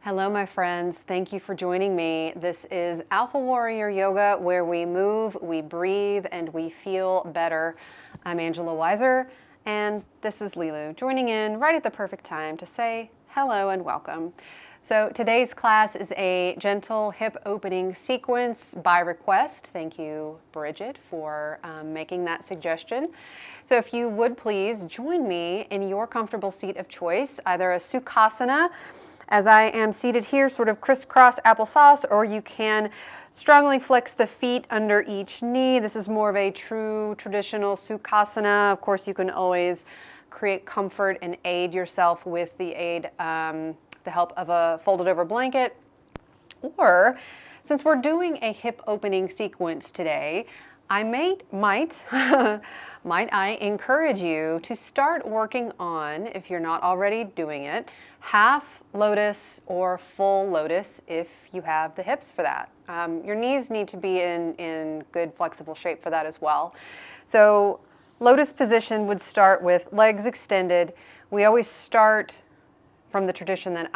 Hello, my friends. Thank you for joining me. This is Alpha Warrior Yoga, where we move, we breathe, and we feel better. I'm Angela Weiser, and this is Lilu, joining in right at the perfect time to say hello and welcome. So today's class is a gentle hip opening sequence by request. Thank you, Bridget, for making that suggestion. So if you would please join me in your comfortable seat of choice, either a Sukhasana, as I am seated here, sort of crisscross applesauce, or you can strongly flex the feet under each knee. This is more of a true traditional Sukhasana. Of course, you can always create comfort and aid yourself with the help of a folded over blanket. Or, since we're doing a hip opening sequence today, I might I encourage you to start working on, if you're not already doing it, half lotus or full lotus if you have the hips for that. Your knees need to be in good flexible shape for that as well. So lotus position would start with legs extended. We always start from the tradition that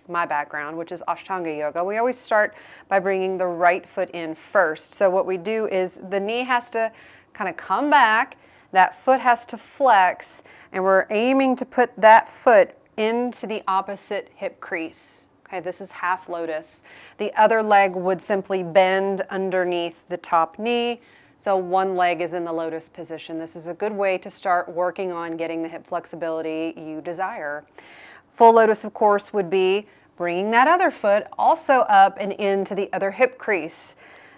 my background, which is Ashtanga yoga, we always start by bringing the right foot in first. So what we do is the knee has to kind of come back, that foot has to flex, and we're aiming to put that foot into the opposite hip crease. Okay, this is half lotus. The other leg would simply bend underneath the top knee. So one leg is in the lotus position. This is a good way to start working on getting the hip flexibility you desire. Full lotus, of course, would be bringing that other foot also up and into the other hip crease.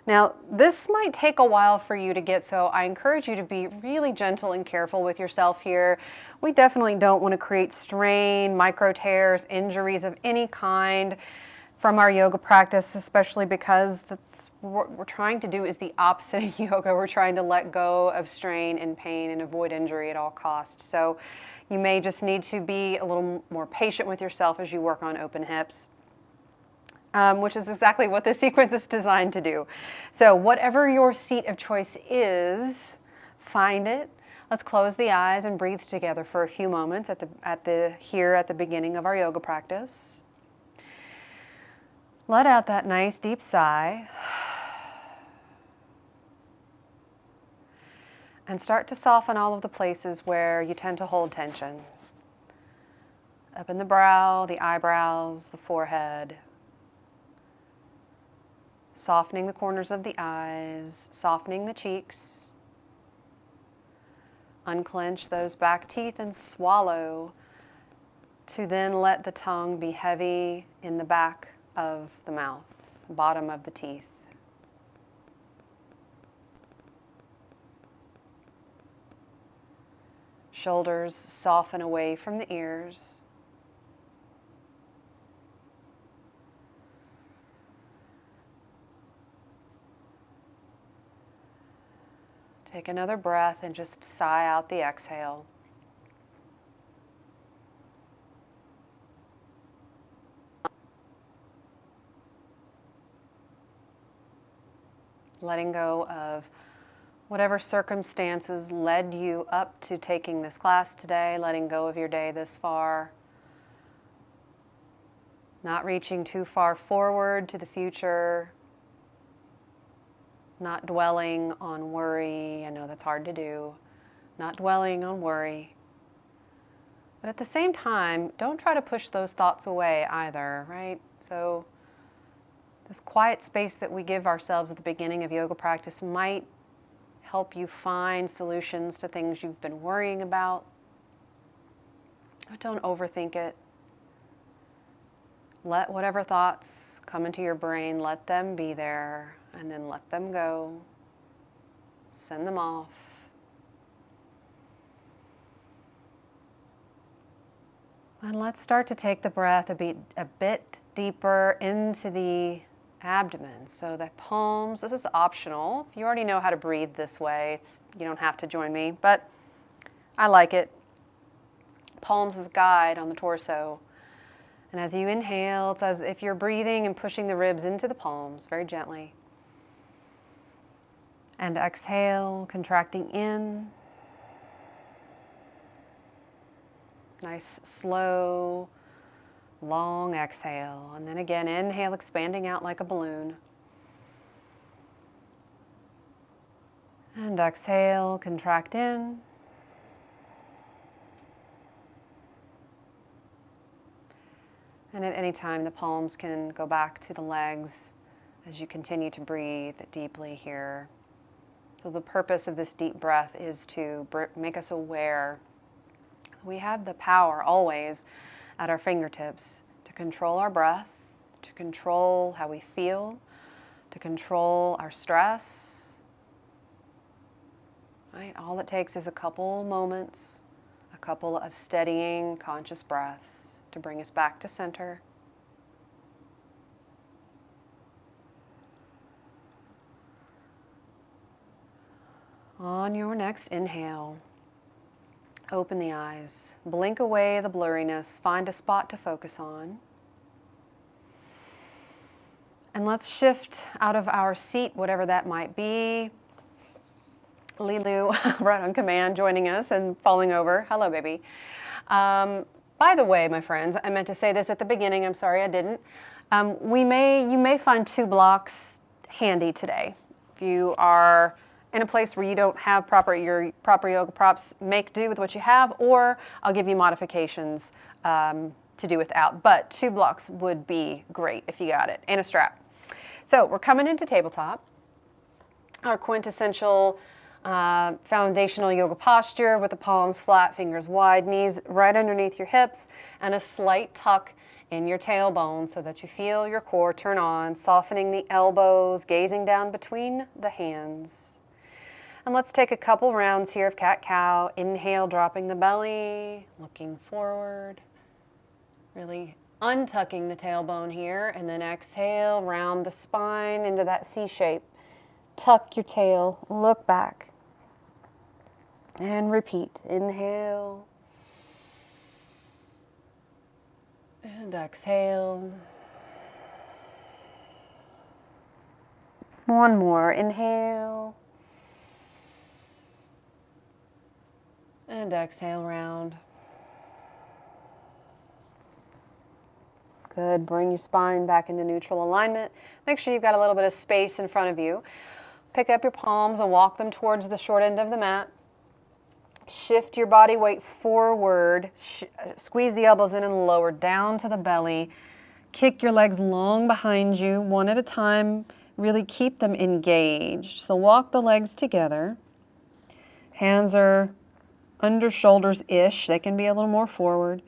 Now, this might take a while for you to get, so I encourage you to be really gentle and careful with yourself here. We definitely don't want to create strain, micro tears, injuries of any kind from our yoga practice, especially because that's what we're trying to do is the opposite of yoga. We're trying to let go of strain and pain and avoid injury at all costs. So you may just need to be a little more patient with yourself as you work on open hips, which is exactly what this sequence is designed to do. So whatever your seat of choice is, find it. Let's close the eyes and breathe together for a few moments at the beginning of our yoga practice. Let out that nice deep sigh and start to soften all of the places where you tend to hold tension. Up in the brow, the eyebrows, the forehead. Softening the corners of the eyes, softening the cheeks. Unclench those back teeth and swallow to then let the tongue be heavy in the back of the mouth, bottom of the teeth. Shoulders soften away from the ears. Take another breath and just sigh out the exhale. Letting go of whatever circumstances led you up to taking this class today, letting go of your day this far. Not reaching too far forward to the future. Not dwelling on worry. I know that's hard to do. Not dwelling on worry. But at the same time, don't try to push those thoughts away either, right? So this quiet space that we give ourselves at the beginning of yoga practice might help you find solutions to things you've been worrying about. But don't overthink it. Let whatever thoughts come into your brain, let them be there, and then let them go. Send them off. And let's start to take the breath a bit deeper into the abdomen. So the palms, this is optional. If you already know how to breathe this way, you don't have to join me, but I like it. Palms as guide on the torso. And as you inhale, it's as if you're breathing and pushing the ribs into the palms very gently. And exhale, contracting in. Nice, slow, Long exhale. And then again, inhale, expanding out like a balloon. And exhale, contract in. And at any time, the palms can go back to the legs as you continue to breathe deeply here. So the purpose of this deep breath is to make us aware we have the power always at our fingertips to control our breath, to control how we feel, to control our stress. Right? All it takes is a couple moments, a couple of steadying conscious breaths to bring us back to center. On your next inhale, open the eyes, blink away the blurriness, find a spot to focus on. And let's shift out of our seat, whatever that might be. Lilu, right on command, joining us and falling over. Hello, baby. By the way, my friends, I meant to say this at the beginning. I'm sorry I didn't. You may find 2 blocks handy today. If you are in a place where you don't have your proper yoga props, make do with what you have, or I'll give you modifications to do without. But 2 blocks would be great if you got it, and a strap. So we're coming into tabletop, our quintessential foundational yoga posture with the palms flat, fingers wide, knees right underneath your hips, and a slight tuck in your tailbone so that you feel your core turn on, softening the elbows, gazing down between the hands. And let's take a couple rounds here of cat-cow. Inhale, dropping the belly, looking forward, really untucking the tailbone here, and then exhale, round the spine into that C shape. Tuck your tail, look back. And repeat. Inhale. And exhale. One more. Inhale. And exhale, round. Good. Bring your spine back into neutral alignment. Make sure you've got a little bit of space in front of you. Pick up your palms and walk them towards the short end of the mat. Shift your body weight forward. Squeeze the elbows in and lower down to the belly. Kick your legs long behind you, one at a time. Really keep them engaged. So walk the legs together. Hands are under shoulders-ish. They can be a little more forward.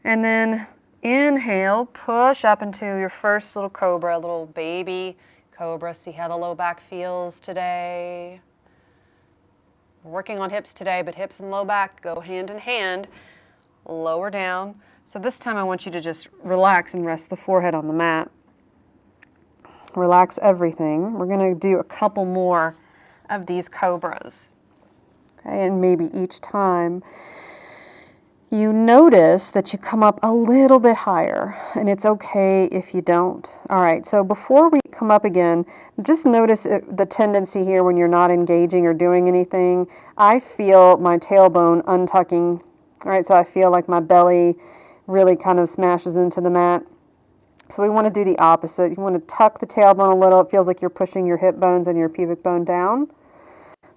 And then inhale, push up into your first little cobra, little baby cobra. See how the low back feels today. We're working on hips today, but hips and low back go hand in hand. Lower down. So this time I want you to just relax and rest the forehead on the mat. Relax everything. We're going to do a couple more of these cobras. Okay, and maybe each time you notice that you come up a little bit higher, and it's okay if you don't. All right, so before we come up again, just notice the tendency here when you're not engaging or doing anything. I feel my tailbone untucking. All right, so I feel like my belly really kind of smashes into the mat. So we want to do the opposite. You want to tuck the tailbone a little. It feels like you're pushing your hip bones and your pubic bone down.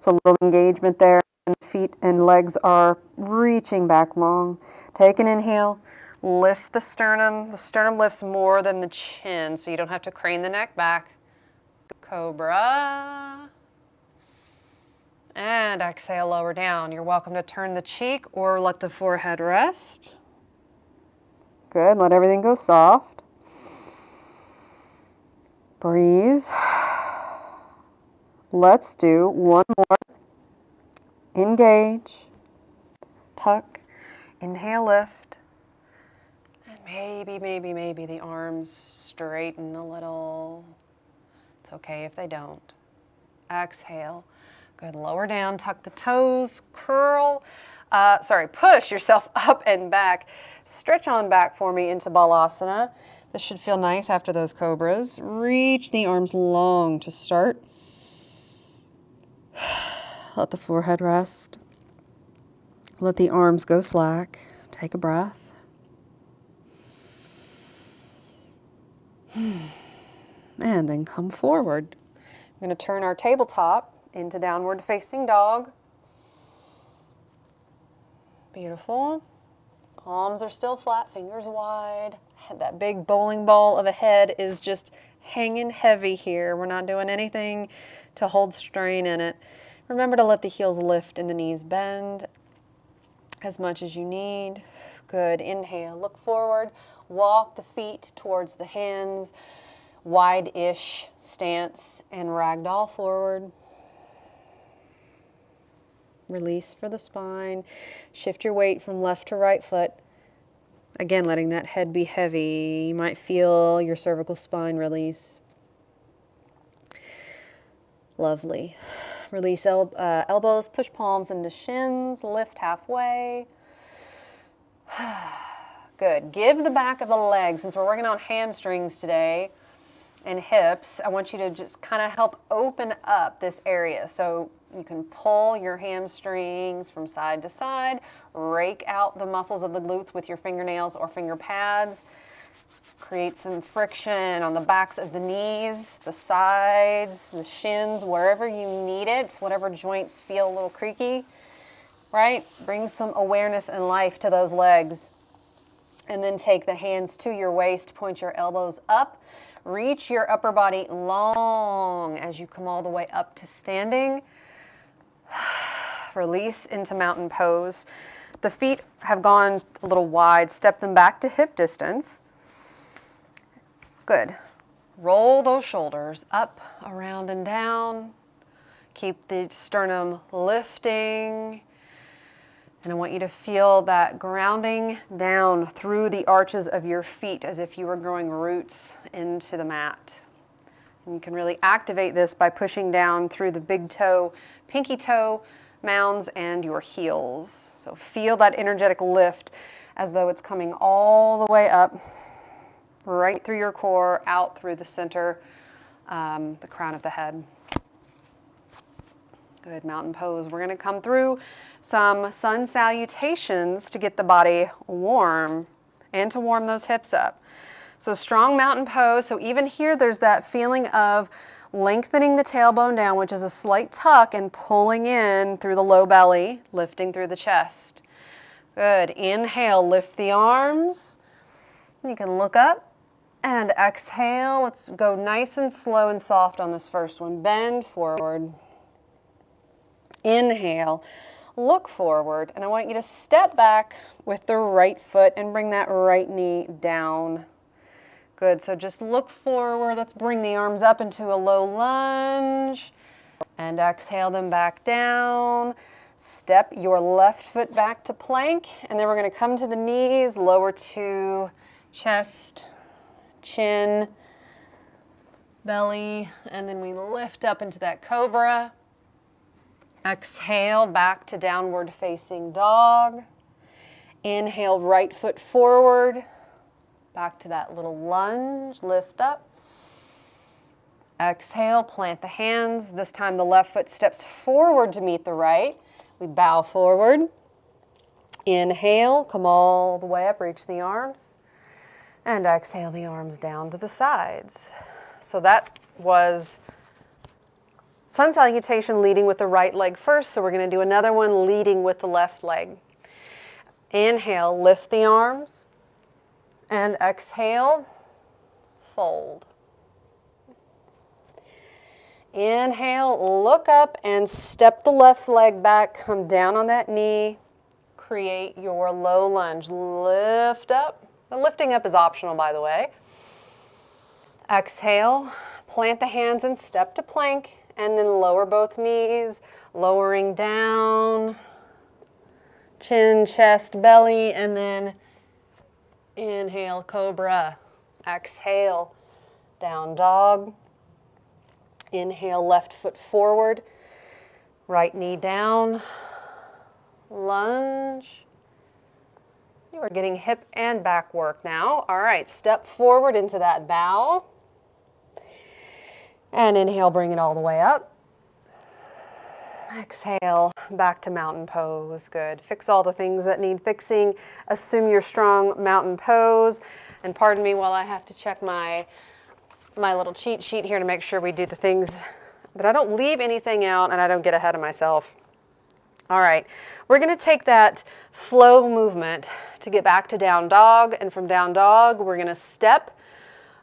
So a little engagement there. And feet and legs are reaching back long. Take an inhale. Lift the sternum. The sternum lifts more than the chin, so you don't have to crane the neck back. Cobra. And exhale, lower down. You're welcome to turn the cheek or let the forehead rest. Good. Let everything go soft. Breathe. Let's do one more. Engage. Tuck. Inhale, lift. And maybe the arms straighten a little. It's okay if they don't. Exhale. Good. Lower down. Tuck the toes. Curl. Push yourself up and back. Stretch on back for me into Balasana. This should feel nice after those cobras. Reach the arms long to start. Let the forehead rest. Let the arms go slack. Take a breath. And then come forward. I'm going to turn our tabletop into downward facing dog. Beautiful. Palms are still flat, fingers wide. That big bowling ball of a head is just hanging heavy here. We're not doing anything to hold strain in it. Remember to let the heels lift and the knees bend as much as you need. Good. Inhale, look forward. Walk the feet towards the hands. Wide-ish stance and ragdoll forward. Release for the spine. Shift your weight from left to right foot. Again, letting that head be heavy. You might feel your cervical spine release. Lovely. Release elbows, push palms into shins, lift halfway. Good. Give the back of the legs, since we're working on hamstrings today and hips, I want you to just kind of help open up this area. So you can pull your hamstrings from side to side, rake out the muscles of the glutes with your fingernails or finger pads. Create some friction on the backs of the knees, the sides, the shins, wherever you need it, whatever joints feel a little creaky, right? Bring some awareness and life to those legs. And then take the hands to your waist, point your elbows up, reach your upper body long as you come all the way up to standing. Release into mountain pose. The feet have gone a little wide, step them back to hip distance. Good. Roll those shoulders up, around, and down. Keep the sternum lifting. And I want you to feel that grounding down through the arches of your feet as if you were growing roots into the mat. And you can really activate this by pushing down through the big toe, pinky toe mounds, and your heels. So feel that energetic lift as though it's coming all the way up, right through your core, out through the center, the crown of the head. Good. Mountain pose. We're going to come through some sun salutations to get the body warm and to warm those hips up. So strong mountain pose. So even here, there's that feeling of lengthening the tailbone down, which is a slight tuck, and pulling in through the low belly, lifting through the chest. Good. Inhale, lift the arms. You can look up and exhale. Let's go nice and slow and soft on this first one. Bend forward. Inhale, look forward, and I want you to step back with the right foot and bring that right knee down. Good, so just look forward. Let's bring the arms up into a low lunge and exhale them back down. Step your left foot back to plank, and then we're going to come to the knees, lower to chest, chin, belly, and then we lift up into that cobra. Exhale, back to downward facing dog. Inhale, right foot forward. Back to that little lunge, lift up. Exhale, plant the hands. This time the left foot steps forward to meet the right. We bow forward. Inhale, come all the way up, reach the arms. And exhale the arms down to the sides. So that was sun salutation leading with the right leg first, so we're going to do another one leading with the left leg. Inhale, lift the arms, and exhale, fold. Inhale, look up and step the left leg back, come down on that knee, create your low lunge, lift up. The lifting up is optional, by the way. Exhale, plant the hands and step to plank. And then lower both knees, lowering down, chin, chest, belly, and then inhale, cobra. Exhale, down dog. Inhale, left foot forward, right knee down, lunge. You are getting hip and back work now. All right, step forward into that bow. And inhale, bring it all the way up. Exhale, back to mountain pose. Good. Fix all the things that need fixing. Assume your strong mountain pose. And pardon me while I have to check my my little cheat sheet here to make sure we do the things, that I don't leave anything out and I don't get ahead of myself. All right, we're going to take that flow movement to get back to down dog, and from down dog, we're going to step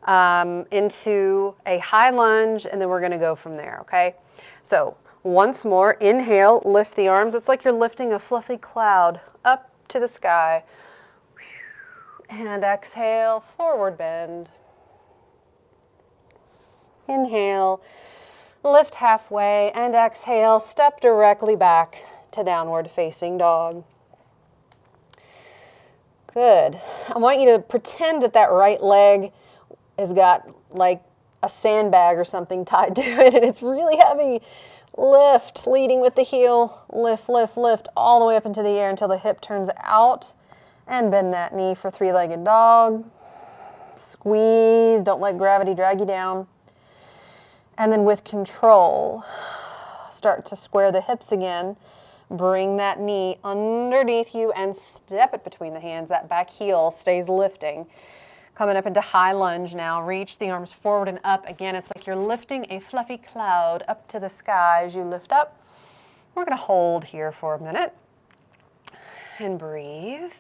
into a high lunge, and then we're going to go from there, okay? So once more, inhale, lift the arms. It's like you're lifting a fluffy cloud up to the sky. And exhale, forward bend. Inhale, lift halfway, and exhale, step directly back to downward facing dog. Good. I want you to pretend that that right leg has got like a sandbag or something tied to it, and it's really heavy. Lift, leading with the heel. Lift, lift, lift, all the way up into the air until the hip turns out, and bend that knee for three-legged dog. Squeeze, don't let gravity drag you down. And then with control, start to square the hips again. Bring that knee underneath you and step it between the hands. That back heel stays lifting. Coming up into high lunge now. Reach the arms forward and up. Again, it's like you're lifting a fluffy cloud up to the sky as you lift up. We're going to hold here for a minute and breathe.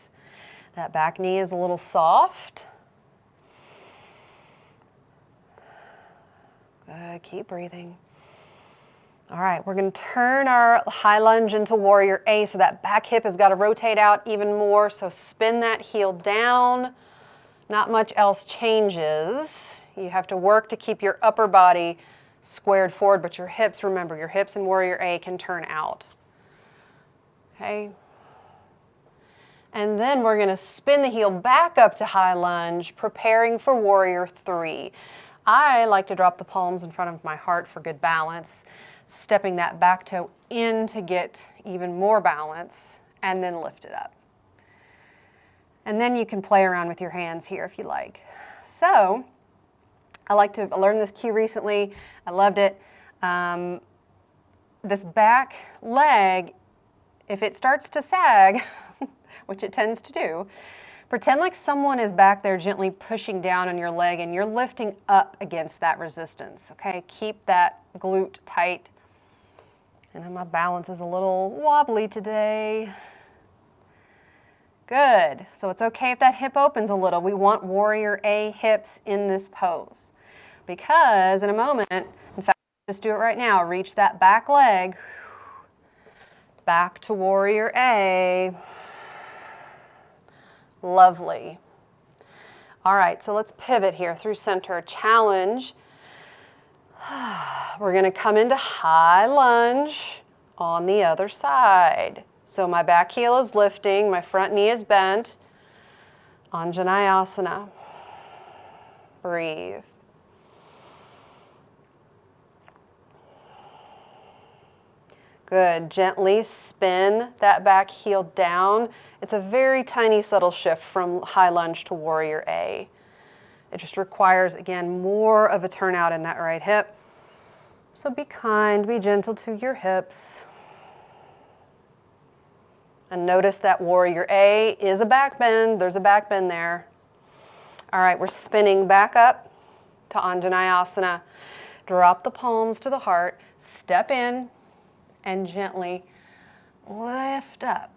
That back knee is a little soft. Good. Keep breathing. All right, we're going to turn our high lunge into warrior A, so that back hip has got to rotate out even more. So spin that heel down. Not much else changes. You have to work to keep your upper body squared forward, but your hips, remember, your hips in warrior A can turn out. Okay. And then we're going to spin the heel back up to high lunge, preparing for warrior 3. I like to drop the palms in front of my heart for good balance, stepping that back toe in to get even more balance, and then lift it up. And then you can play around with your hands here if you like. So I learned this cue recently. I loved it. This back leg, if it starts to sag, which it tends to do, pretend like someone is back there gently pushing down on your leg and you're lifting up against that resistance, okay? Keep that glute tight. And my balance is a little wobbly today. Good. So it's okay if that hip opens a little. We want warrior A hips in this pose, because in a moment, in fact, just do it right now. Reach that back leg back to warrior A. Lovely. All right, so let's pivot here through center. Challenge. We're going to come into high lunge on the other side. So my back heel is lifting, my front knee is bent. Anjaneyasana. Breathe. Good. Gently spin that back heel down. It's a very tiny, subtle shift from high lunge to warrior A. It just requires, again, more of a turnout in that right hip. So be kind, be gentle to your hips. And notice that warrior A is a back bend. There's a back bend there. All right, we're spinning back up to Anjaneyasana. Drop the palms to the heart. Step in and gently lift up.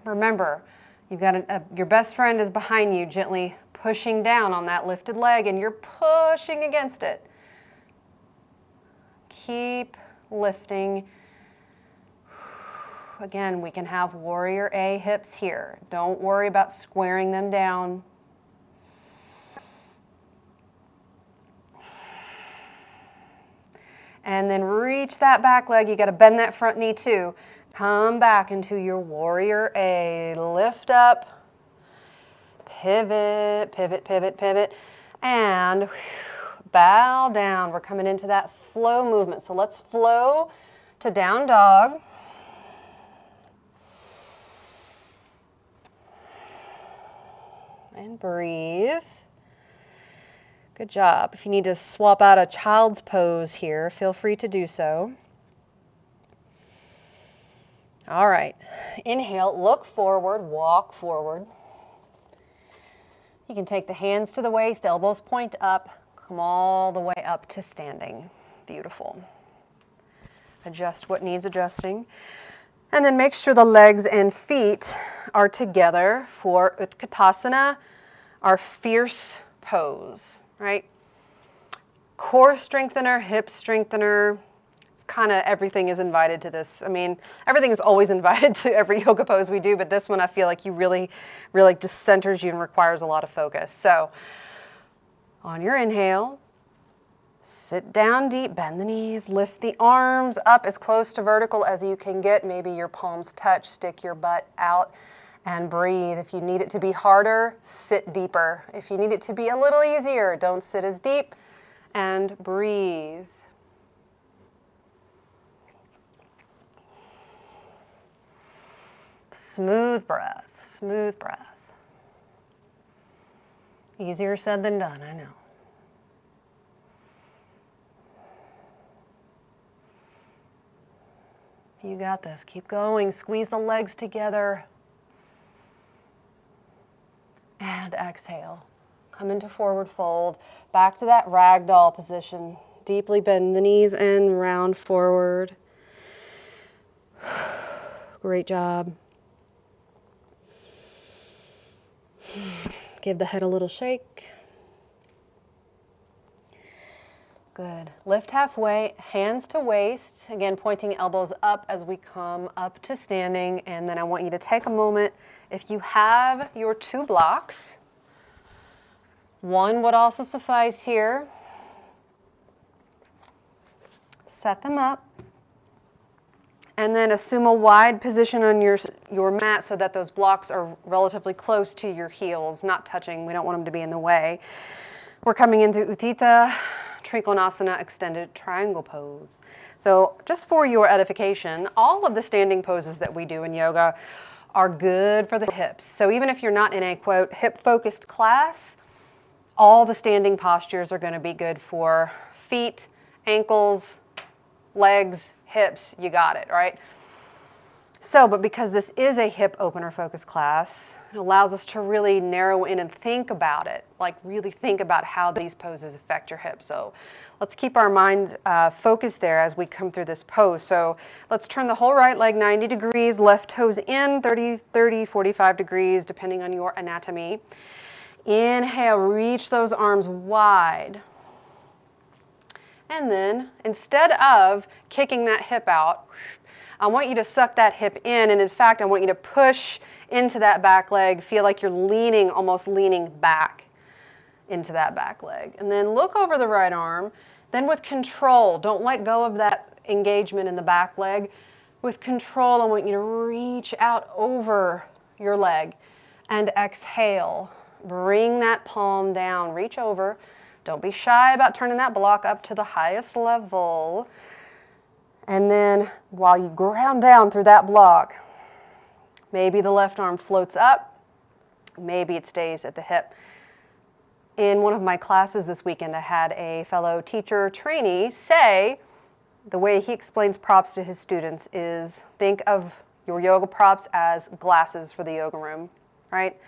Remember, you've got your best friend is behind you, gently pushing down on that lifted leg, and you're pushing against it. Keep lifting. Again, we can have warrior A hips here. Don't worry about squaring them down. And then reach that back leg. You got to bend that front knee too. Come back into your warrior A. Lift up. Pivot, pivot, pivot, pivot. And bow down. We're coming into that flow movement. So let's flow to down dog. And breathe. Good job. If you need to swap out a child's pose here, feel free to do so. All right. Inhale, look forward, walk forward. You can take the hands to the waist, elbows point up, Come all the way up to standing. Beautiful. Adjust what needs adjusting. And then make sure the legs and feet are together for Utkatasana, our fierce pose, right? Core strengthener, hip strengthener. It's kind of everything is invited to this. I mean, everything is always invited to every yoga pose we do, but this one I feel like you really just centers you and requires a lot of focus. So on your inhale, sit down deep, bend the knees, lift the arms up as close to vertical as you can get. Maybe your palms touch, stick your butt out and breathe. If you need it to be harder, sit deeper. If you need it to be a little easier, don't sit as deep and breathe. Smooth breath, smooth breath. Easier said than done, I know. You got this. Keep going. Squeeze the legs together. And exhale. Come into forward fold. Back to that ragdoll position. Deeply bend the knees and round forward. Great job. Give the head a little shake. Good. Lift halfway, hands to waist. Again, pointing elbows up as we come up to standing. And then I want you to take a moment. If you have your 2 blocks, one would also suffice here. Set them up. And then assume a wide position on your mat so that those blocks are relatively close to your heels, not touching. We don't want them to be in the way. We're coming into Utthita Trikonasana extended triangle pose. So just for your edification, all of the standing poses that we do in yoga are good for the hips. So even if you're not in a, quote, hip-focused class, all the standing postures are going to be good for feet, ankles, legs, hips. You got it, right? So, but because this is a hip opener focused class, it allows us to really narrow in and think about it, like really think about how these poses affect your hips. So let's keep our mind focused there as we come through this pose. So let's turn the whole right leg 90 degrees, left toes in 30, 45 degrees, depending on your anatomy. Inhale, reach those arms wide. And then instead of kicking that hip out, I want you to suck that hip in, and in fact, I want you to push into that back leg. Feel like you're leaning, almost leaning back into that back leg. And then look over the right arm. Then with control, don't let go of that engagement in the back leg. With control, I want you to reach out over your leg and exhale. Bring that palm down, reach over. Don't be shy about turning that block up to the highest level. And then while you ground down through that block, maybe the left arm floats up, maybe it stays at the hip. In one of my classes this weekend, I had a fellow teacher trainee say, the way he explains props to his students is think of your yoga props as glasses for the yoga room, right?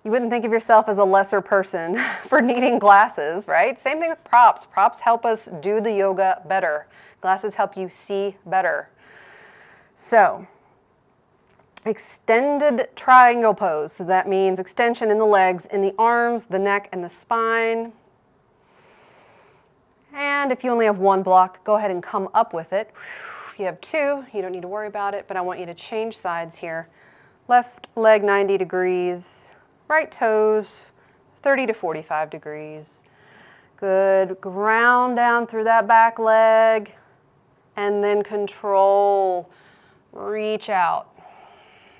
You wouldn't think of yourself as a lesser person for needing glasses, right? Same thing with props. Props help us do the yoga better. Glasses help you see better. So, extended triangle pose. So that means extension in the legs, in the arms, the neck, and the spine. And if you only have 1 block, go ahead and come up with it. If you have 2, you don't need to worry about it, but I want you to change sides here. Left leg 90 degrees, right toes 30 to 45 degrees. Good. Ground down through that back leg. And then control, reach out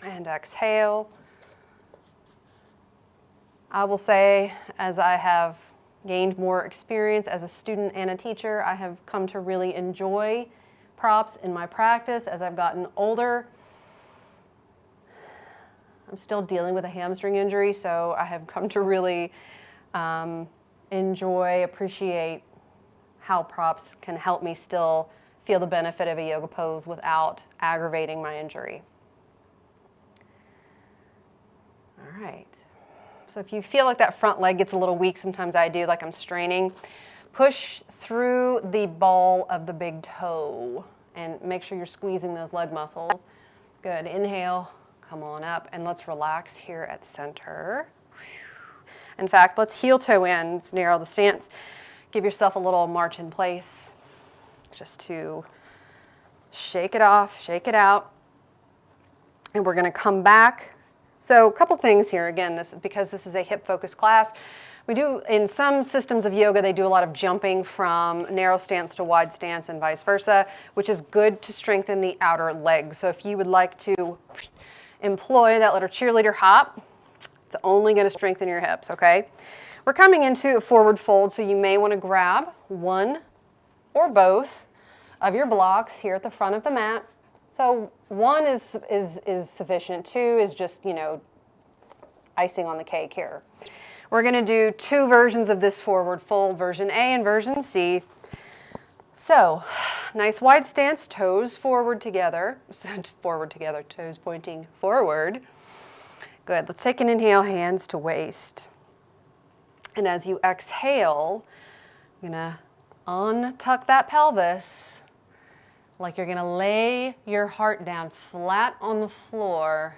and exhale. I will say, as I have gained more experience as a student and a teacher, I have come to really enjoy props in my practice as I've gotten older. I'm still dealing with a hamstring injury, so I have come to really enjoy, appreciate how props can help me still feel the benefit of a yoga pose without aggravating my injury. All right. So if you feel like that front leg gets a little weak, sometimes I do, like I'm straining, push through the ball of the big toe and make sure you're squeezing those leg muscles. Good. Inhale, come on up, and let's relax here at center. In fact, let's heel toe in. Let's narrow the stance. Give yourself a little march in place just to shake it off, shake it out. And we're going to come back. So a couple things here. Again, because this is a hip-focused class. We do, in some systems of yoga, they do a lot of jumping from narrow stance to wide stance and vice versa, which is good to strengthen the outer leg. So if you would like to employ that little cheerleader hop, it's only going to strengthen your hips, okay? We're coming into a forward fold, so you may want to grab one or both of your blocks here at the front of the mat. So one is sufficient. Two is just, you know, icing on the cake here. We're going to do two versions of this forward fold, version A and version C. So nice wide stance, toes forward together, toes pointing forward. Good. Let's take an inhale, hands to waist. And as you exhale, you're going to untuck that pelvis like you're going to lay your heart down flat on the floor.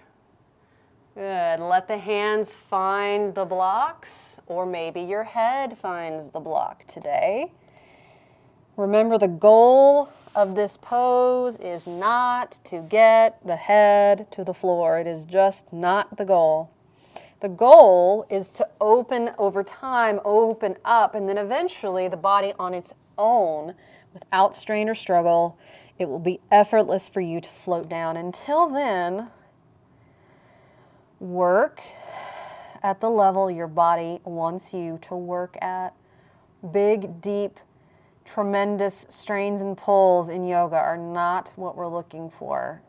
Good. Let the hands find the blocks, or maybe your head finds the block today. Remember, the goal of this pose is not to get the head to the floor. It is just not the goal. The goal is to open over time, open up, and then eventually the body on its own, without strain or struggle, it will be effortless for you to float down. Until then, work at the level your body wants you to work at. Big, deep, tremendous strains and pulls in yoga are not what we're looking for.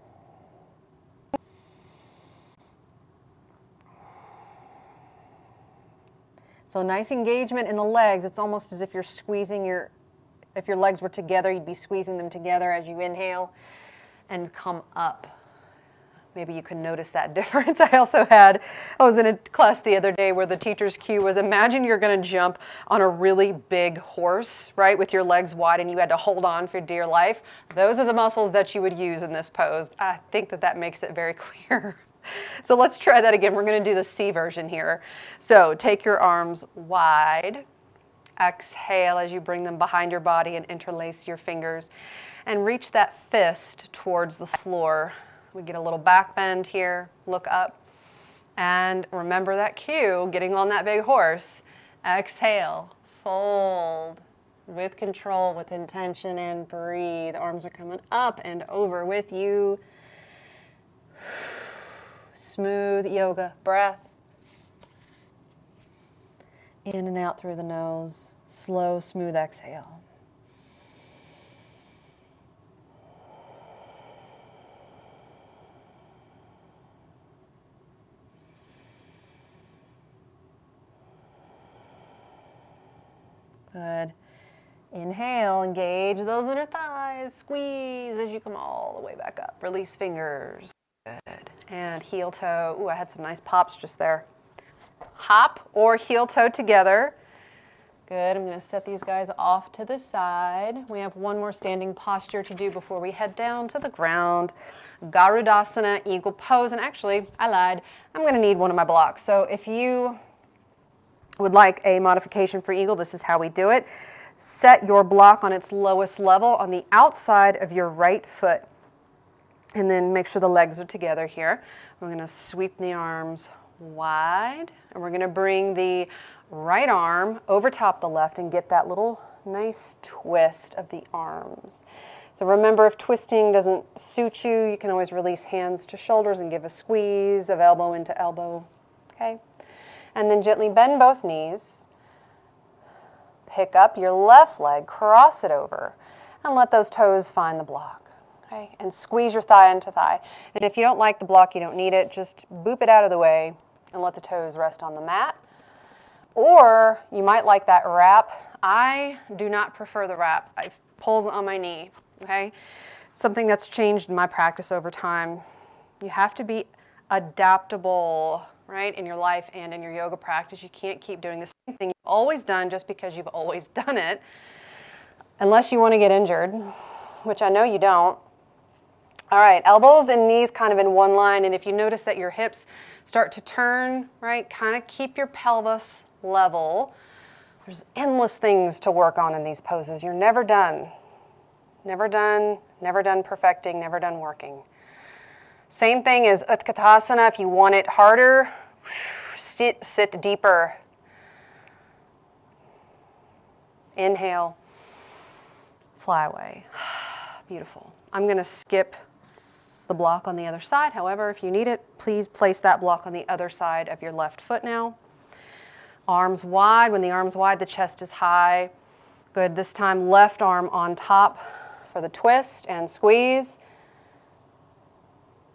So nice engagement in the legs. It's almost as if you're squeezing if your legs were together, you'd be squeezing them together as you inhale and come up. Maybe you can notice that difference. I was in a class the other day where the teacher's cue was, imagine you're going to jump on a really big horse, right, with your legs wide, and you had to hold on for dear life. Those are the muscles that you would use in this pose. I think that makes it very clear. So let's try that again. We're going to do the C version here. So take your arms wide. Exhale as you bring them behind your body and interlace your fingers. And reach that fist towards the floor. We get a little back bend here, look up, and remember that cue, getting on that big horse. Exhale, fold with control, with intention, and breathe. Arms are coming up and over with you. Smooth yoga breath. In and out through the nose. Slow, smooth exhale. Good. Inhale, engage those inner thighs. Squeeze as you come all the way back up. Release fingers. Good. And heel toe. Ooh, I had some nice pops just there. Hop or heel toe together. Good. I'm going to set these guys off to the side. We have one more standing posture to do before we head down to the ground. Garudasana, eagle pose. And actually, I lied. I'm going to need one of my blocks. So if you would like a modification for eagle, this is how we do it. Set your block on its lowest level on the outside of your right foot. And then make sure the legs are together here. We're going to sweep the arms wide. And we're going to bring the right arm over top the left and get that little nice twist of the arms. So remember, if twisting doesn't suit you, you can always release hands to shoulders and give a squeeze of elbow into elbow. Okay? And then gently bend both knees. Pick up your left leg, cross it over, and let those toes find the block. Okay? And squeeze your thigh into thigh. And if you don't like the block, you don't need it, just boop it out of the way and let the toes rest on the mat. Or you might like that wrap. I do not prefer the wrap. I pulls on my knee. Okay? Something that's changed in my practice over time. You have to be adaptable right, in your life and in your yoga practice. You can't keep doing the same thing you've always done just because you've always done it, unless you want to get injured, which I know you don't. All right, elbows and knees kind of in one line, and if you notice that your hips start to turn, right, kind of keep your pelvis level. There's endless things to work on in these poses. You're never done. Never done perfecting, never done working. Same thing as Utkatasana. If you want it harder, sit deeper. Inhale, fly away. Beautiful. I'm going to skip the block on the other side. However, if you need it, please place that block on the other side of your left foot now. Arms wide. When the arm's wide, the chest is high. Good. This time, left arm on top for the twist and squeeze.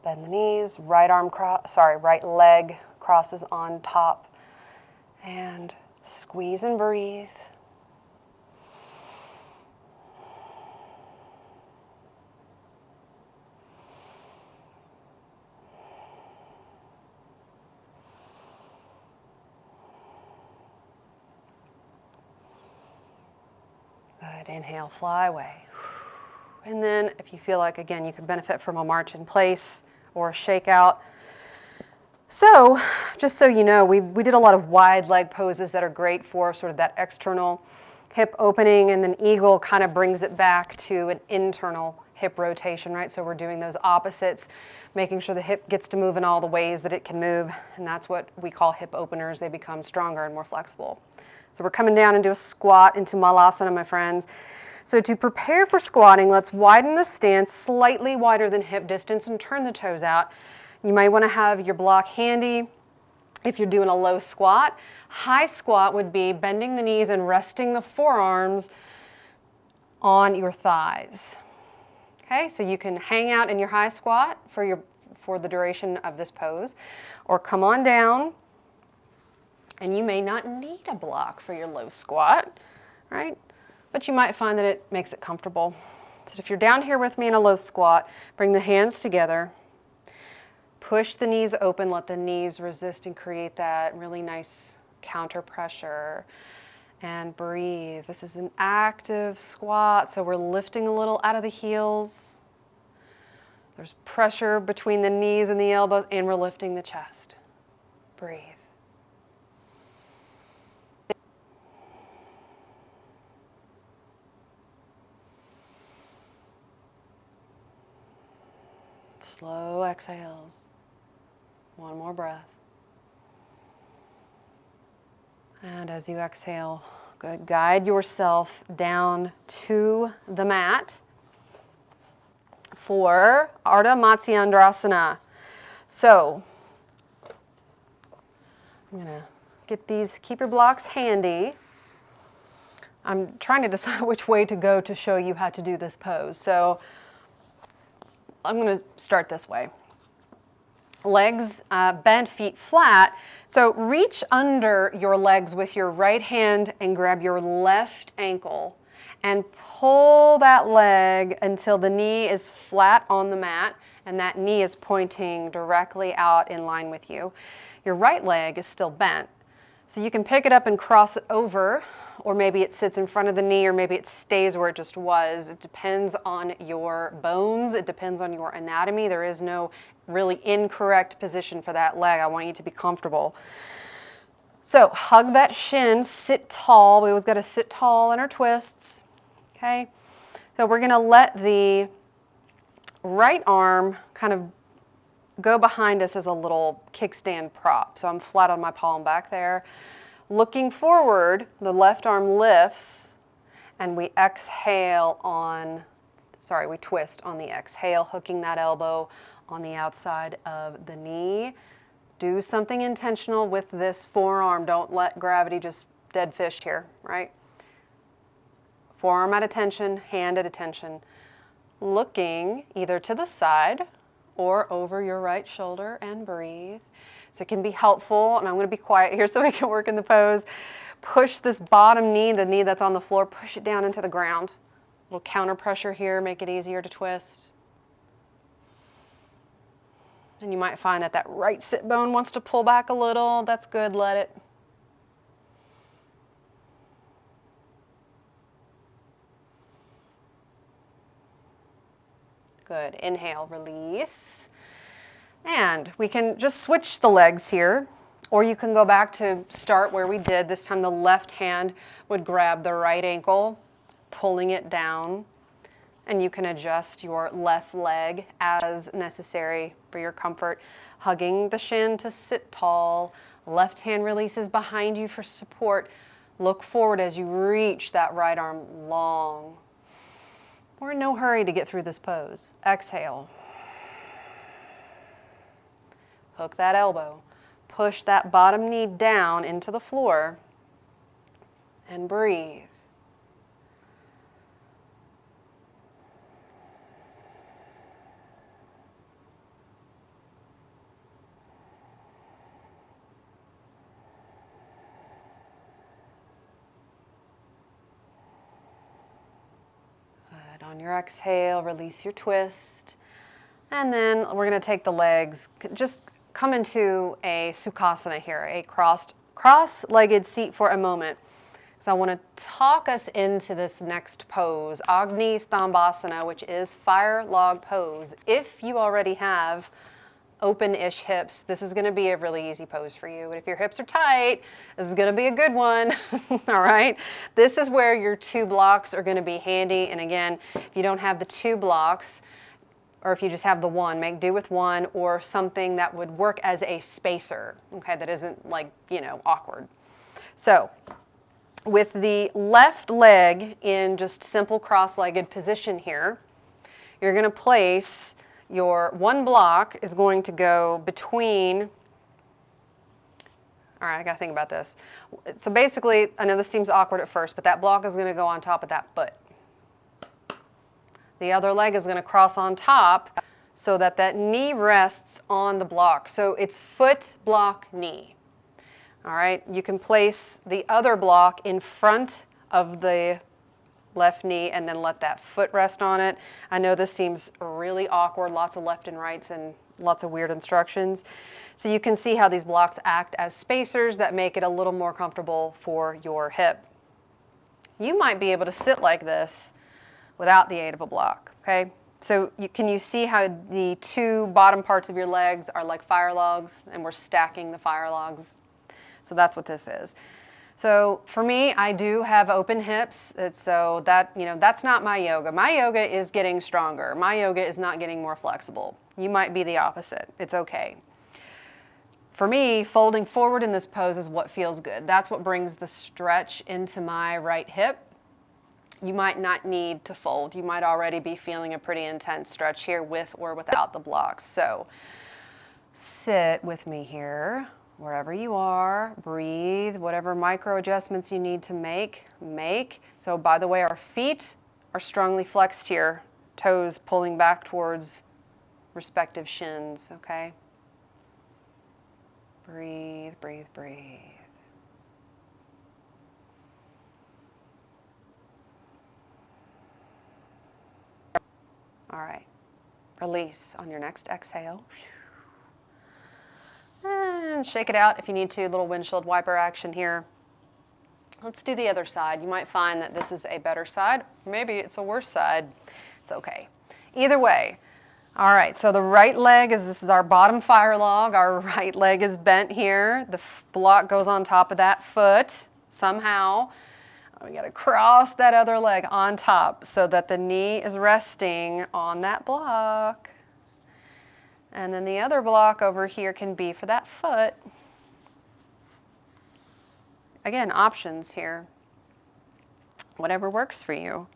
Bend the knees. Right leg crosses on top. And squeeze and breathe. Good. Inhale, fly away. And then if you feel like, again, you could benefit from a march in place or a shakeout. So just so you know, we did a lot of wide leg poses that are great for sort of that external hip opening, and then eagle kind of brings it back to an internal hip rotation, right? So we're doing those opposites, making sure the hip gets to move in all the ways that it can move, and that's what we call hip openers. They become stronger and more flexible. So we're coming down into a squat, into Malasana, my friends. So to prepare for squatting, let's widen the stance, slightly wider than hip distance, and turn the toes out. You might want to have your block handy if you're doing a low squat. High squat would be bending the knees and resting the forearms on your thighs. Okay, so you can hang out in your high squat for the duration of this pose, or come on down, and you may not need a block for your low squat, right? But you might find that it makes it comfortable. So if you're down here with me in a low squat, bring the hands together, push the knees open, let the knees resist and create that really nice counter pressure, and breathe. This is an active squat, so we're lifting a little out of the heels. There's pressure between the knees and the elbows, and we're lifting the chest. Breathe. Slow exhales. One more breath. And as you exhale, good. Guide yourself down to the mat for Ardha Matsyendrasana. So I'm going to get these, keep your blocks handy. I'm trying to decide which way to go to show you how to do this pose. So I'm going to start this way. Legs bent, feet flat. So reach under your legs with your right hand and grab your left ankle and pull that leg until the knee is flat on the mat and that knee is pointing directly out in line with you. Your right leg is still bent. So you can pick it up and cross it over, or maybe it sits in front of the knee, or maybe it stays where it just was. It depends on your bones. It depends on your anatomy. There is no really incorrect position for that leg. I want you to be comfortable. So hug that shin, sit tall. We always got to sit tall in our twists. Okay. So we're going to let the right arm kind of go behind us as a little kickstand prop. So I'm flat on my palm back there. Looking forward, the left arm lifts, and we exhale we twist on the exhale, hooking that elbow on the outside of the knee. Do something intentional with this forearm. Don't let gravity just dead fish here, right? Forearm at attention, hand at attention. Looking either to the side or over your right shoulder, and breathe. So it can be helpful, and I'm going to be quiet here so we can work in the pose. Push this bottom knee, the knee that's on the floor, push it down into the ground. A little counter pressure here, make it easier to twist. And you might find that that right sit bone wants to pull back a little. That's good, let it. Good, inhale, release. And we can just switch the legs here, or you can go back to start where we did. This time the left hand would grab the right ankle, pulling it down, and you can adjust your left leg as necessary for your comfort. Hugging the shin to sit tall, left hand releases behind you for support. Look forward as you reach that right arm long. We're in no hurry to get through this pose. Exhale. Hook that elbow. Push that bottom knee down into the floor and breathe. Good. On your exhale, release your twist. And then we're going to take the legs, just come into a Sukhasana here, a cross-legged seat for a moment. So I want to talk us into this next pose, Agni Stambhasana, which is fire log pose. If you already have open-ish hips, this is going to be a really easy pose for you. And if your hips are tight, this is going to be a good one. All right. This is where your 2 blocks are going to be handy. And again, if you don't have the 2 blocks, or if you just have the 1, make do with 1 or something that would work as a spacer, okay, that isn't like, you know, awkward. So with the left leg in just simple cross-legged position here, you're going to place your 1 block is going to go between, all right, I got to think about this. So basically, I know this seems awkward at first, but that block is going to go on top of that foot. The other leg is going to cross on top so that that knee rests on the block. So it's foot, block, knee. All right, you can place the other block in front of the left knee and then let that foot rest on it. I know this seems really awkward, lots of left and rights and lots of weird instructions. So you can see how these blocks act as spacers that make it a little more comfortable for your hip. You might be able to sit like this without the aid of a block, okay? So can you see how the 2 bottom parts of your legs are like fire logs, and we're stacking the fire logs? So that's what this is. So for me, I do have open hips, so that, you know, that's not my yoga. My yoga is getting stronger. My yoga is not getting more flexible. You might be the opposite. It's okay. For me, folding forward in this pose is what feels good. That's what brings the stretch into my right hip. You might not need to fold. You might already be feeling a pretty intense stretch here with or without the blocks. So sit with me here, wherever you are. Breathe, whatever micro adjustments you need to make. So by the way, our feet are strongly flexed here, toes pulling back towards respective shins, okay? Breathe, breathe, breathe. All right, release on your next exhale. And shake it out if you need to, little windshield wiper action here. Let's do the other side. You might find that this is a better side. Maybe it's a worse side. It's okay. Either way. All right, so the right leg this is our bottom fire log. Our right leg is bent here. The block goes on top of that foot somehow. We got to cross that other leg on top so that the knee is resting on that block. And then the other block over here can be for that foot. Again, options here. Whatever works for you.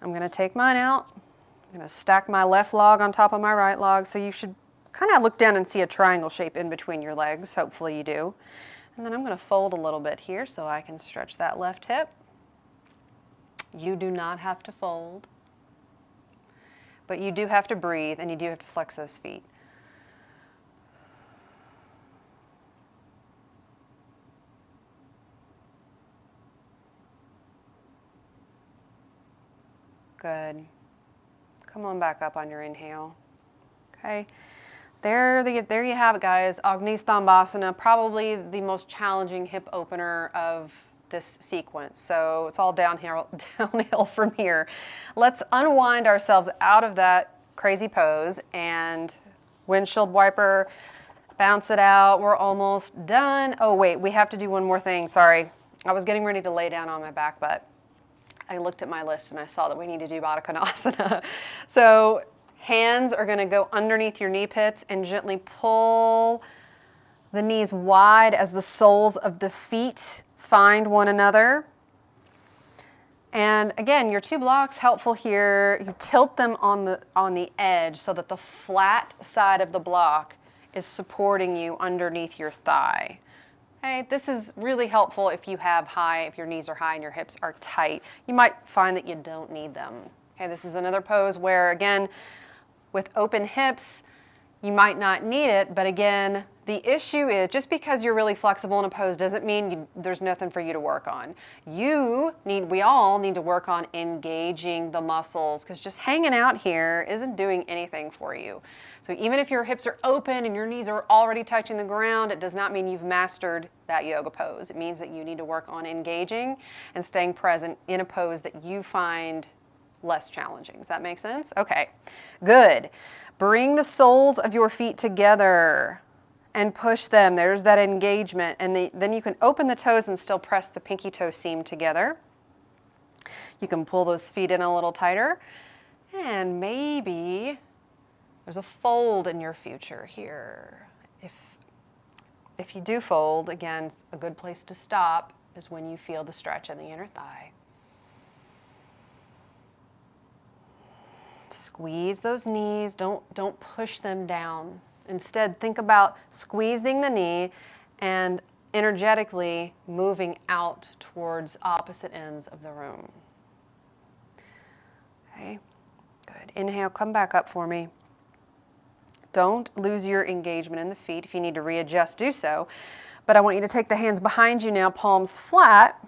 I'm going to take mine out. I'm going to stack my left log on top of my right log. So you should kind of look down and see a triangle shape in between your legs. Hopefully you do. And then I'm going to fold a little bit here so I can stretch that left hip. You do not have to fold, but you do have to breathe and you do have to flex those feet. Good. Come on back up on your inhale. Okay. there you have it, guys. Agni Stambhasana, probably the most challenging hip opener of this sequence. So it's all downhill from here. Let's unwind ourselves out of that crazy pose and windshield wiper, bounce it out. We're almost done. Oh wait, we have to do one more thing. Sorry. I was getting ready to lay down on my back, but I looked at my list and I saw that we need to do Baddha Konasana. So hands are going to go underneath your knee pits and gently pull the knees wide as the soles of the feet find one another. And again, your two blocks helpful here. You tilt them on the edge so that the flat side of the block is supporting you underneath your thigh. Okay, this is really helpful if your knees are high and your hips are tight. You might find that you don't need them. Okay, this is another pose where, again, with open hips, you might not need it, but again, the issue is just because you're really flexible in a pose doesn't mean there's nothing for you to work on. We all need to work on engaging the muscles, because just hanging out here isn't doing anything for you. So even if your hips are open and your knees are already touching the ground, it does not mean you've mastered that yoga pose. It means that you need to work on engaging and staying present in a pose that you find less challenging. Does that make sense? Okay, good. Bring the soles of your feet together and push them. There's that engagement. And then you can open the toes and still press the pinky toe seam together. You can pull those feet in a little tighter. And maybe there's a fold in your future here. If you do fold, again, a good place to stop is when you feel the stretch in the inner thigh. Squeeze those knees, don't push them down. Instead, think about squeezing the knee and energetically moving out towards opposite ends of the room. Okay, good. Inhale, come back up for me. Don't lose your engagement in the feet. If you need to readjust, do so. But I want you to take the hands behind you now, palms flat,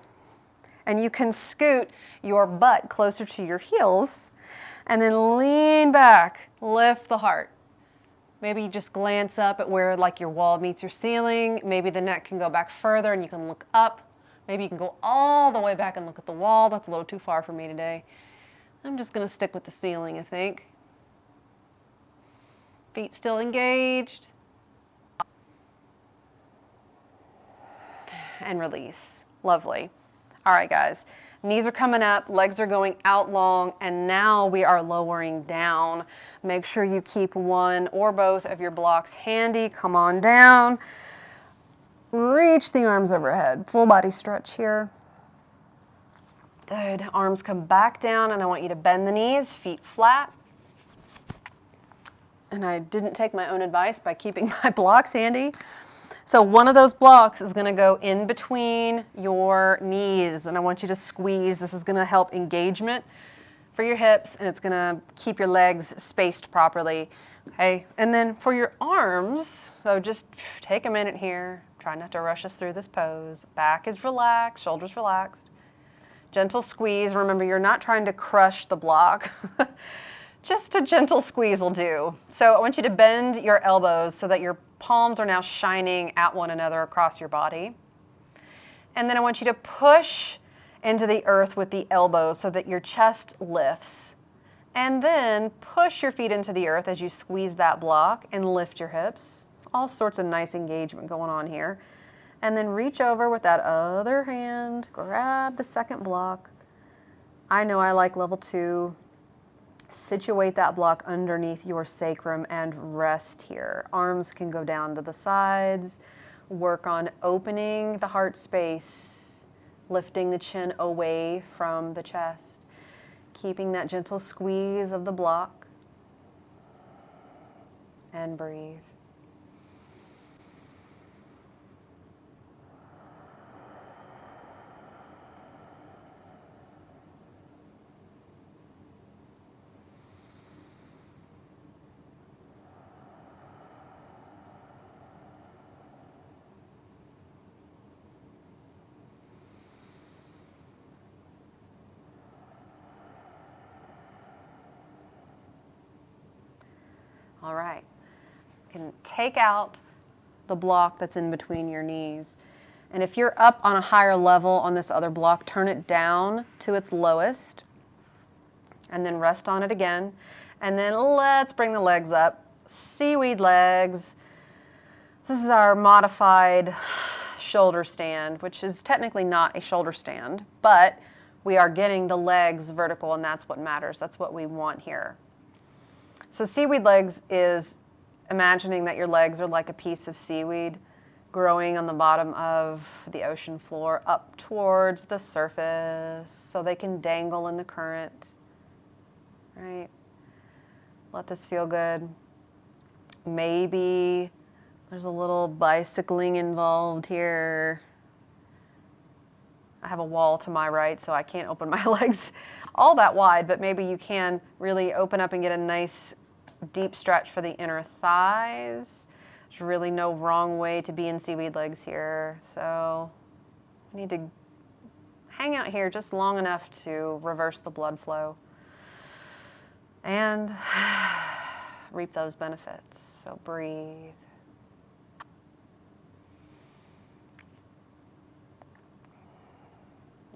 and you can scoot your butt closer to your heels. And then lean back, lift the heart. Maybe you just glance up at where like your wall meets your ceiling. Maybe the neck can go back further and you can look up. Maybe you can go all the way back and look at the wall. That's a little too far for me today. I'm just gonna stick with the ceiling, I think. Feet still engaged. And release. Lovely. All right, guys. Knees are coming up, legs are going out long, and now we are lowering down. Make sure you keep one or both of your blocks handy. Come on down. Reach the arms overhead. Full body stretch here. Good. Arms come back down, and I want you to bend the knees, feet flat. And I didn't take my own advice by keeping my blocks handy. So one of those blocks is going to go in between your knees, and I want you to squeeze. This is going to help engagement for your hips, and it's going to keep your legs spaced properly. Okay, and then for your arms, so just take a minute here. Try not to rush us through this pose. Back is relaxed, shoulders relaxed. Gentle squeeze. Remember, you're not trying to crush the block. Just a gentle squeeze will do. So I want you to bend your elbows so that your palms are now shining at one another across your body. And then I want you to push into the earth with the elbows so that your chest lifts. And then push your feet into the earth as you squeeze that block and lift your hips. All sorts of nice engagement going on here. And then reach over with that other hand, grab the second block. I know I like level 2. Situate that block underneath your sacrum and rest here. Arms can go down to the sides. Work on opening the heart space, lifting the chin away from the chest, keeping that gentle squeeze of the block, and breathe. All right. can take out the block that's in between your knees. And if you're up on a higher level on this other block, turn it down to its lowest and then rest on it again. And then let's bring the legs up. Seaweed legs. This is our modified shoulder stand, which is technically not a shoulder stand, but we are getting the legs vertical, and that's what matters. That's what we want here. So seaweed legs is imagining that your legs are like a piece of seaweed growing on the bottom of the ocean floor up towards the surface so they can dangle in the current, right? Let this feel good. Maybe there's a little bicycling involved here. I have a wall to my right, so I can't open my legs all that wide, but maybe you can really open up and get a nice deep stretch for the inner thighs. There's really no wrong way to be in seaweed legs here, so I need to hang out here just long enough to reverse the blood flow and reap those benefits. So breathe.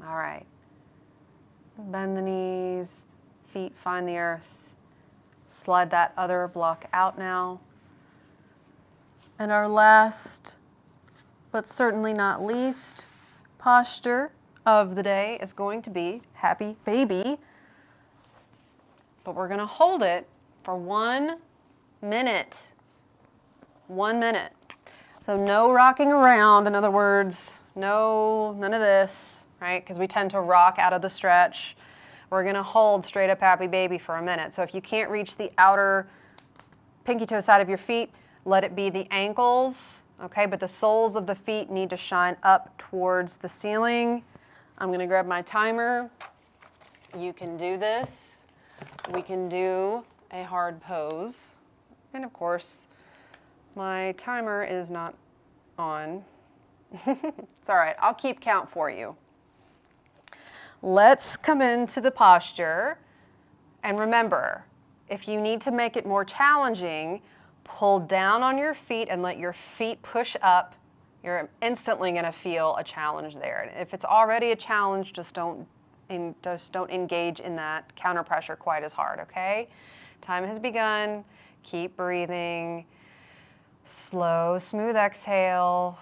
All right. Bend the knees, feet find the earth. Slide that other block out now. And our last, but certainly not least, posture of the day is going to be happy baby. But we're going to hold it for 1 minute. 1 minute. So no rocking around. In other words, none of this, right? Because we tend to rock out of the stretch. We're going to hold straight up happy baby for a minute. So if you can't reach the outer pinky toe side of your feet, let it be the ankles, okay? But the soles of the feet need to shine up towards the ceiling. I'm going to grab my timer. You can do this. We can do a hard pose. And of course, my timer is not on. It's all right. I'll keep count for you. Let's come into the posture. And remember, if you need to make it more challenging, pull down on your feet and let your feet push up. You're instantly going to feel a challenge there. And if it's already a challenge, just don't engage in that counter pressure quite as hard, okay? Time has begun. Keep breathing. Slow, smooth exhale.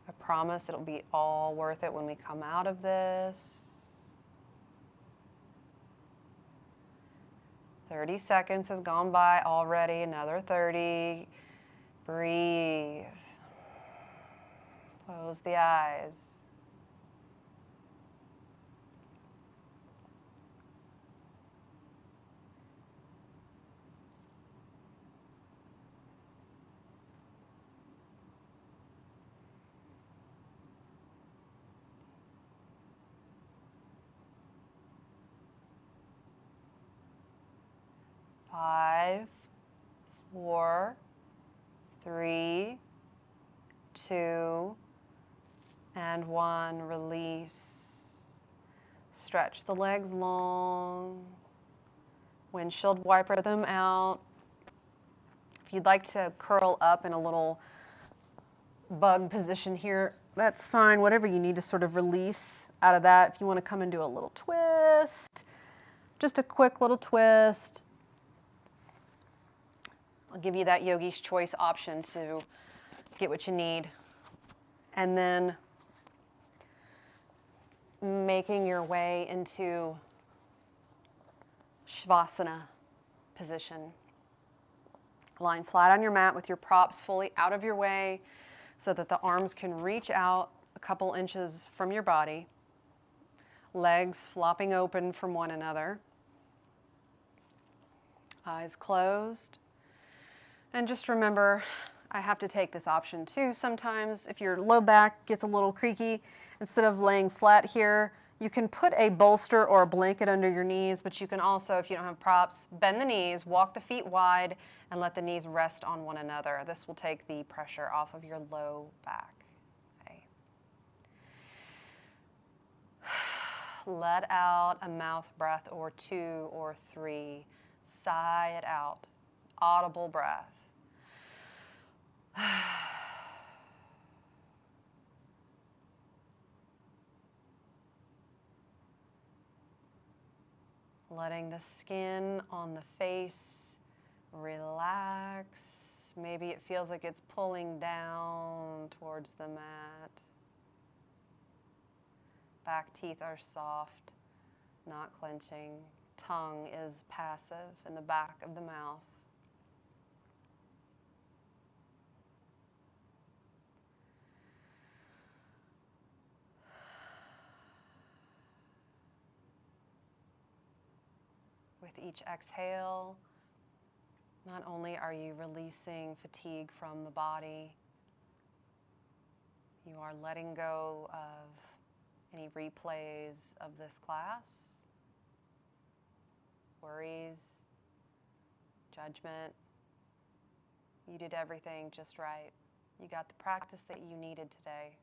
I promise it'll be all worth it when we come out of this. 30 seconds has gone by already, another 30. Breathe. Close the eyes. Five, 4, 3, 2, and 1. Release. Stretch the legs long. Windshield wiper them out. If you'd like to curl up in a little bug position here, that's fine. Whatever you need to sort of release out of that. If you want to come and do a little twist, just a quick little twist. I'll give you that yogi's choice option to get what you need. And then making your way into Shavasana position. Lying flat on your mat with your props fully out of your way so that the arms can reach out a couple inches from your body. Legs flopping open from one another. Eyes closed. And just remember, I have to take this option too sometimes. If your low back gets a little creaky, instead of laying flat here, You can put a bolster or a blanket under your knees, but you can also, if you don't have props, bend the knees, walk the feet wide, and let the knees rest on one another. This will take the pressure off of your low back. Okay. Let out a mouth breath or 2 or 3. Sigh it out. Audible breath. Letting the skin on the face relax. Maybe it feels like it's pulling down towards the mat. Back teeth are soft, not clenching. Tongue is passive in the back of the mouth. With each exhale, not only are you releasing fatigue from the body, you are letting go of any replays of this class, worries, judgment. You did everything just right. You got the practice that you needed today.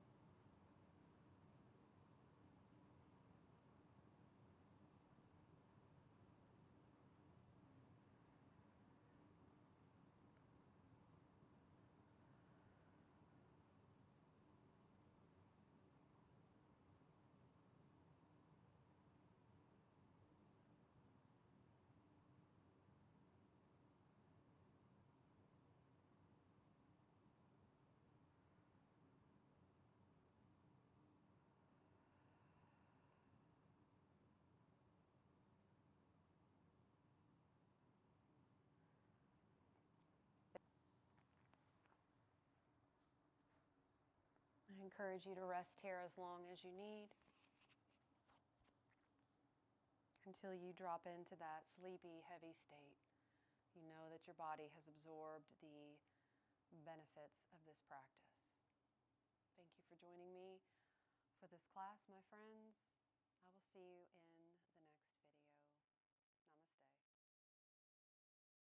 I encourage you to rest here as long as you need until you drop into that sleepy, heavy state. You know that your body has absorbed the benefits of this practice. Thank you for joining me for this class, my friends. I will see you in